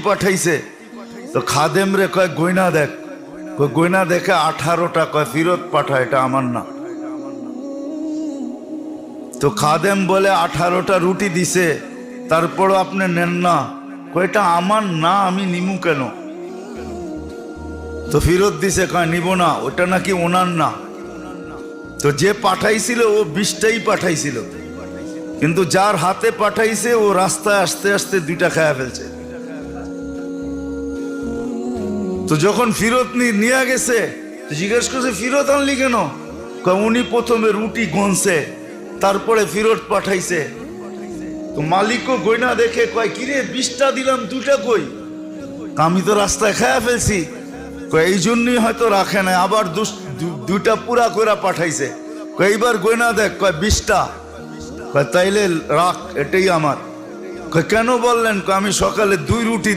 পাঠাইছে। তো খাদেম রে কয় গয়না দেখ, গয়না দেখে 18টা, কয় ফিরত পাঠা, এটা আমার না। তো খাদেম বলে 18টা রুটি দিছে, তারপরও আপনি নেন না। কয়টা আমার না, আমি নিমু কেন? তো ফিরত দিছে, কয় নিব না, ওটা নাকি ওনার না। তো যে পাঠাইছিল ও 20টাই পাঠাইছিল, কিন্তু যার হাতে পাঠাইছে ও রাস্তায় আসতে আসতে 2টা খায়া ফেলছে। তো যখন ফিরত নিয়ে গেছে, জিজ্ঞেস করছে ফিরত আনলি কেন? কয় উনি প্রথমে রুটি গনছে, তারপরে ফিরত পাঠাইছে। তো মালিকও গয়না দেখে কয় কিরে 20টা দিলাম, 2টা কই? আমি তো রাস্তায় খায়া ফেলছি। কয় এই জন্যই হয়তো রাখে না, আবার 2টা পুরা করে পাঠাইছে। কয় এইবার গয়না দেখ, কয় 20টা। কয় তাইলে রাখ, এটাই আমার। কয় কেন বললেন? কয় আমি সকালে 2 রুটি